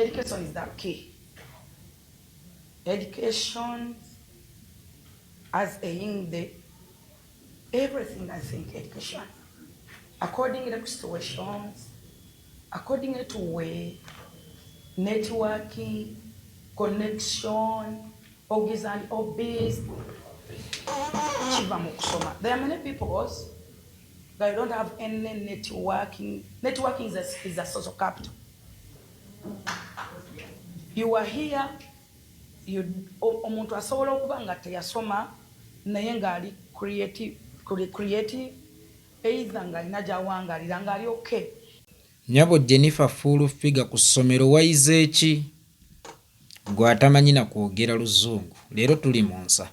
Education is the key. Education, as a young day, everything I think education. According to situations, according to way, networking, connection, hobbies and hobbies. There are many people that don't have any networking. Networking is a social capital. You are here, omuntu asobola okuba nga teyasoma naye ng'ali creative either ng'alina gy'awangalira ng'ali okay. Nyabo Jennifer Full Figure ku ssomero wayize ki? Gwe atamanyi na kwogera Luzungu. Leero tuli mu nsa.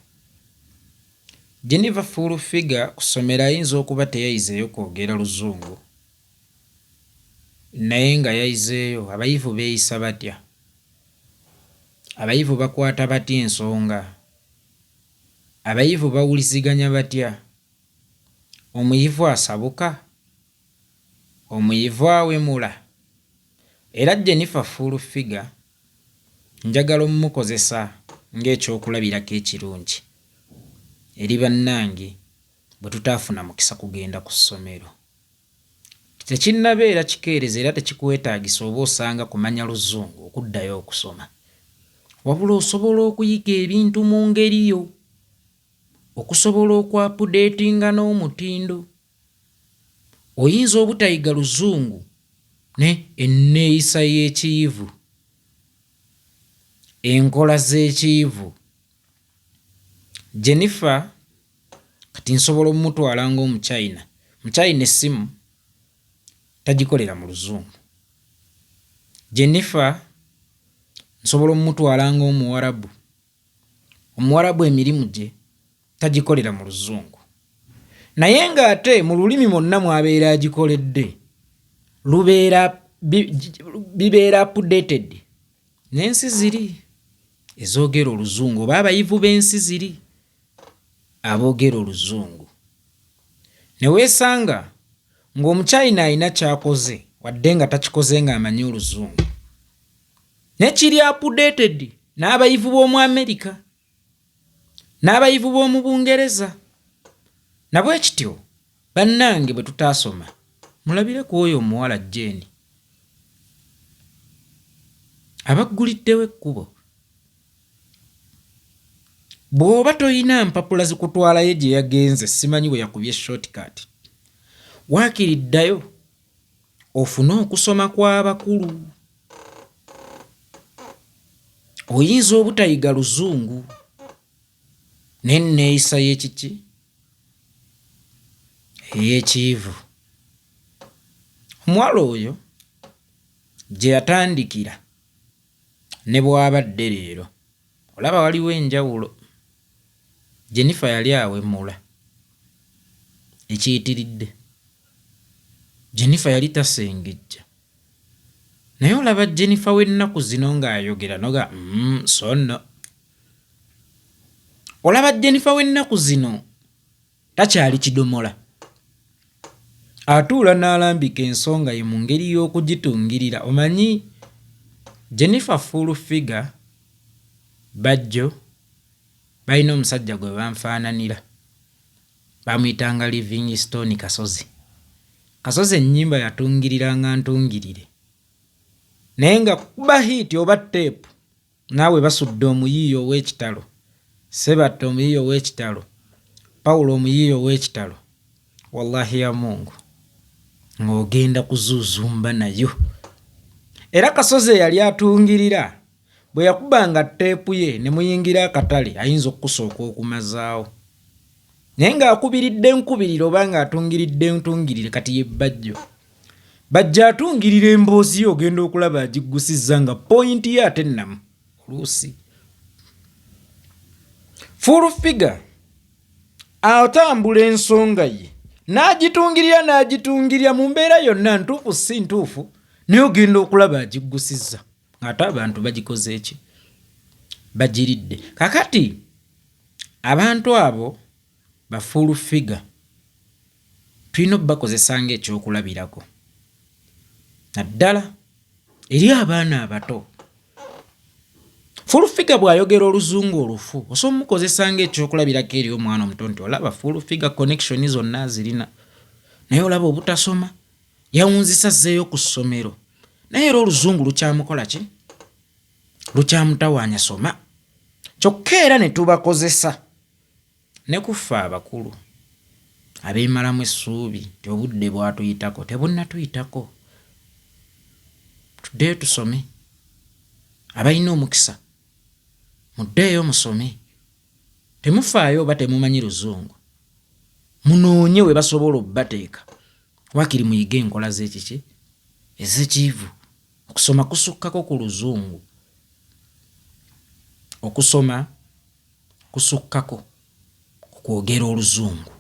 Jennifer Full Figure ku ssomero ayinza okuba teyayizeeyo kwogera Luzungu. Naye nga yayizeeyo abayivu beeyisa batya? Abayivu bakwata batya ensonga? Abayivu bawuliziganya batya? Omuyivu asabuka? Omuyivu awemula? Era Jennifer Full Figure njagala omukozesa ng'ekyokulabirako ekirungi eri bannange bwe tutaafuna mukisa kugenda ku ssomero. Tekinnabeera kikeereza era tekikwetaagisa oba osanga kumanya Luzungu okuddayo okusoma. Wabula osobola okuyiga ebintu mu ngeri yo, okusobola okwapudeetinga n'omutindo. Oyinza obutayiga Luzungu ne enneeyisa y'ekiyivu, enkola z'ekiyivu. Jennifer kati nsobola omutwala ng'Omuchina. Muchina essimu tagikolera mu Luzungu. Jennifer nsobola omutwala ng'Omuwarabu. Omuwarabu emirimu gye tagikolera mu Luzungu. Naye ng'ate mu lulimi mwonna mw'abeera agikoledde bibeera updated. N'ensi ziri ezoogera Oluzungu oba abayivu b'ensi ziri aboogera Oluzungu. Ne weesanga ng'Omuchina alina ky'akoze wadde nga takikoze ng'amanyi Oluzungu. Ne kiri updated n'abayivu b'omu Amerika n'abayivu b'omu Bungereza. Nabwe kityo bannange bwe tutaasoma mulabire ku oyo omuwala Jane abagguliddewo ekkubo. Bw'oba toyina mpapula zikutwalayo gye yagenze, simanyi bwe yakubye shortcut, waakiriddayo ofune okusoma kw'abakulu. Oyinza obutayiga Luzungu n'enneeyisa y'ekiki ey'ekiyivu. Omuwala oyo gye yatandikira ne bw'abadde leero olaba waliwo enjawulo. Jennifer yali awemula ekiyitiridde. Jennifer yali tasengejja. Naye olaba Jennifer w'ennaku zino ng'ayogera noga so nno. Olaba Jennifer w'ennaku zino takyali kidomola. Atuula n'alambika ensonga ye mu ngeri y'okugitungirira. Omanyi Jennifer Full Figure bajjo balina omusajja gwe banfaananira. Bamuyitanga Livingstone Kasozi. Kasozi ennyimba yatungiriranga ntungirire. Naye nga kuba hiiti oba teepu naawe basudde omuyiiyo ow'ekitalo, Sebatta omuyiiyo ow'ekitalo, Pawulo omuyiiyo ow'ekitalo, wallahi ya Mungu ng'ogenda kuzuuzumba nayo. Era Kasozi yali atungirira bwe yakubanga teepu ye ne muyingira akatale ayinza okusooka okumazaawo. Naye ng'akubiridde enkubiriro oba ng'atungiridde entungirire kati ye bajjo. Bajja atungirira emboozi ogenda okulaba agiggusizza nga pointi ye ate nnamu oluusi. Full Figure atambula ensonga ye n'agitungirira mu mbeera yonna ntuufu si ntuufu, naye ogenda okulaba agiggusizza ng'ate abantu bagikoze eki? Bagiridde. Kakati abantu abo ba Full Figure tulina obbakozesa ng'ekyokulabirako naddala eri abaana abato Full figure bw'ayogera oluzungu olufu osobola mukozesa ng'ekyokulabirako eri omwana omuto nti olaba full figure connection zonna zirina naye olaba obutasoma yawunzisa azzeeyo ku ssomero naye era oluzungu lukyamukola ki lukyamutawaanya soma kyokka era ne tubakozesa ne kuffe abakulu abeemalamu essuubi ti obudde bwatuyitako tebunnatuyitako tuddeyo tusome abalina omukisa muddeeyo musome temufaayo oba temumanyi luzungu munoonye we basobola obbateeka wakiri muyige enkola z'ekiki ez'ekiivu okusoma kusukkako ku luzungu okusoma kusukkako okwogera oluzungu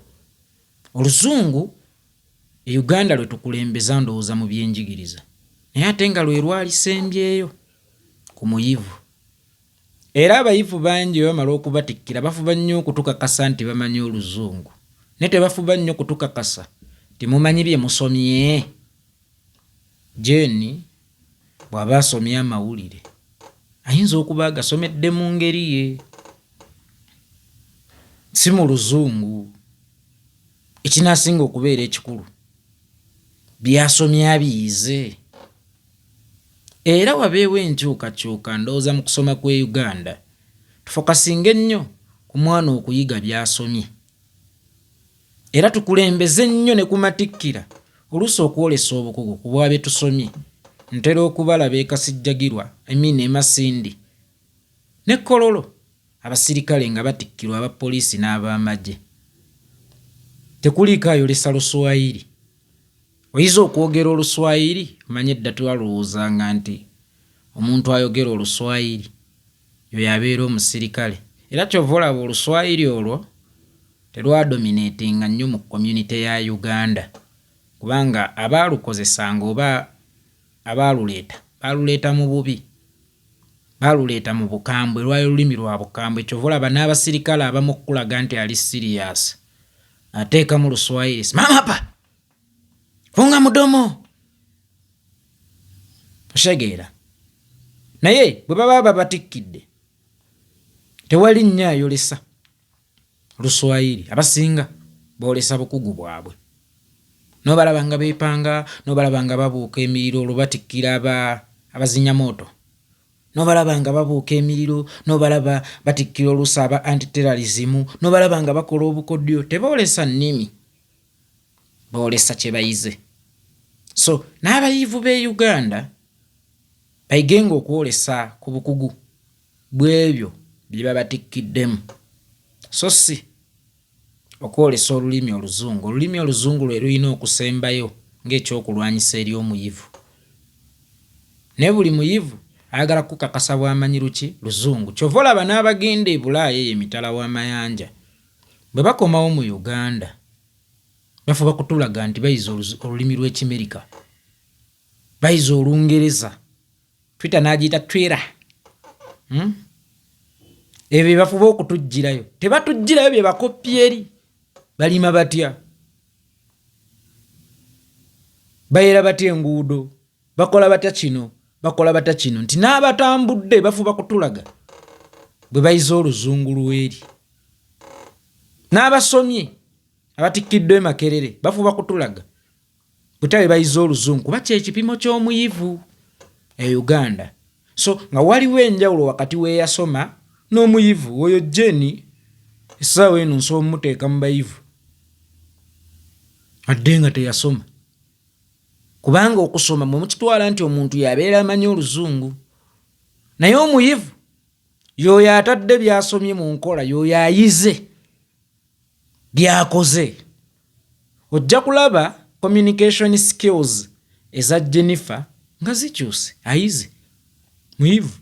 oluzungu e Uganda lwe tukulembeza ndowooza mu byenjigiriza naye ate nga lwe lwalisembyeyo ku muyivu era abayivu bangi bamala okubatikkira bafuba nnyo okutukakasa nti bamanyi oluzungu ne tebafuba nnyo kutukakasa timumanyi bye musomye. Jeni bw'aba asomye amawulire ayinza okuba agasomedde mu ngeri ye si mu luzungu ekinaasinga okubeera ekikulu byasomye abiyize era wabeewo enkyukakyuka ndowooza mu kusoma kw'e Uganda tufokasinga ennyo ku mwana okuyiga byasomye era tukulembeze nnyo ne kumatikkira oluusi okwolesa obukugu ku bwabe tusomye ntera okubalaba ekasijjagirwa emasindi ne kololo abasirikale nga batikkirwa abapoliisi n'abamagye tekuliiko ayolesa luswayiri oyiza okwogera oluswayiri omanye edda twalowoozanga nti omuntu ayogera oluswayiri yoyo abeera omusirikale era kyova olaba oluswayiri olwo terwadominatinga nnyo mu community ya Uganda kubanga abaalukozesanga oba baaluleeta mu bubi baaluleeta mu bukambwe lwali lulimi lwa bukambwe kyova olaba n'abasirikale abamu okulaga nti ali serious ateeka mu luswayiri simama hapa funga mudomo oshegeera naye bwe baba babatikkidde tewali nnyo ayolesa luswayiri abasinga boolesa bukugu bwabwe nobalaba nga beepanga nobalaba nga babuuka emiriro olubatikkira abazinya moto nobalaba nga babuuka emiriro nobalaba batikkira oluusi aba antiterrorism nobalaba nga bakola obukodyo teboolesa nnimi boolesa kye bayize so n'abayivu b'e Uganda bayigenga okwolesa ku bukugu bw'ebyo bye babatikkiddemu so si okwolesa olulimi oluzungu lwe lulina okusembayo ng'ekyokulwanyisa eri omuyivu naye buli muyivu ayagala kukakasa bw'amanyi luki luzungu kyova olaba n'abagenda e Bulaaya eyo emitala w'amayanja bwe bakomawo mu Uganda bafuba kutulaga nti bayize olulimi lw'Ekimerika bayize Olungereza Twitter n'agiyita Twitter ebyo bafuba okutujjirayo tebatujjirayo bye bakopya eri balima batya bayera batya enguudo bakola batya kino bakola batya kino nti n'abatambudde bafuba kutulaga bwe bayize oluzungu lw'eri n'abasomye abatikkiddwa e Makerere bafuba kutulaga butabe bayize oluzungu kuba kyekipimo ky'omuyivu e Uganda so nga waliwo enjawulo wakati w'eyasoma n'omuyivu oyo Jeni essaawa eno nsobola muteeka mu bayivu adde nga teyasoma kubanga okusoma mwe mukitwala nti omuntu yabeera amanyi oluzungu naye omuyivu y'oyo atadde byasomye mu nkola y'oyo ayize byakoze ojja kulaba communication skills eza Jennifer nga zikyuse ayize muyivu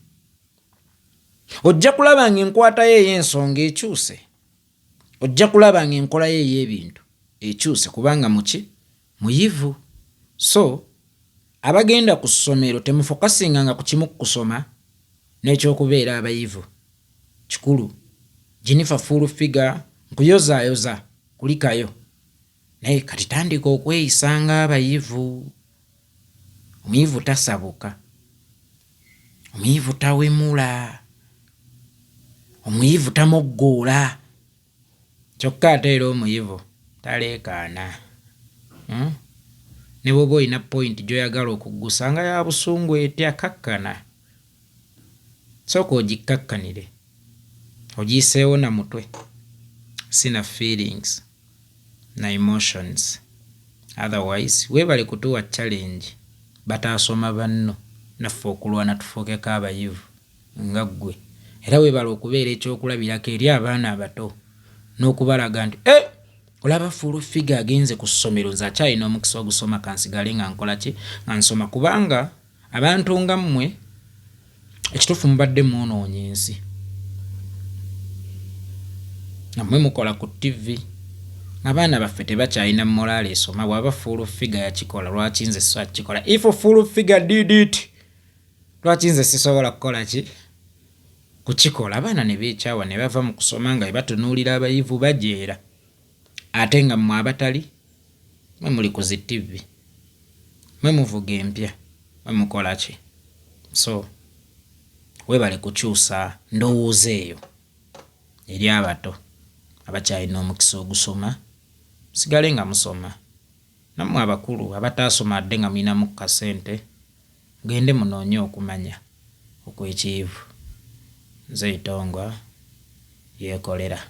ojja kulaba ng'enkwata ye ey'ensonga ekyuse ojja kulaba ng'enkola ye ey'ebintu ekyuse kubanga muki muyivu so abagenda ku ssomero temufokasinga nga ku kimu kusoma n'ekyokubeera abayivu kikulu Jennifer full figure nkuyozaayoza kulikayo naye kati tandika okweyisanga abayivu omuyivu tasabuka omuyivu tawemula omuyivu tamuggoola kyokka ate era omuyivu taleekaana. Ne bwoba olina point gy'oyagala okuggusa nga ya busungu etya kakkana. Sooka ogikkakkanire ogiyiseewo na mutwe si na feelings na emotions. Otherwise weebale kutuwa challenge bataasoma banno naffe okulwana tufuukeko abayivu nga ggwe. Era weebale okubeera ekyokulabirako eri abaana abato n'okubalaga nti olaba full figure agenze ku ssomero nze akyalina omukisa ogusoma kansigale nga nkola ki nga nsoma, kubanga abantu nga mmwe ekituufu mubadde mwonoonye ensi. Nammwe mukola ku TV. Abaana baffe tebakyalina moraali esoma. Bw'aba full figure yakikola lwaki nze so akikola? If full figure did it, lwaki nze sisobola kukola ki? Kukikola. Abaana ne beekyawa ne bava mu kusoma nga batunuulira abayivu bajeera. Ate nga mmwe abatali mwe muli ku zi TV, mwe muvuga empya, mwe mukola ki? So weebale kukyusa ndowooza eyo eri abato abakyalina omukisa ogusoma. Sigale nga musoma. Nammwe abakulu abataasoma adde nga mulinamu kasente gende munoonye okumanya okw'ekiyivu. Nze Itongwa yeekolera.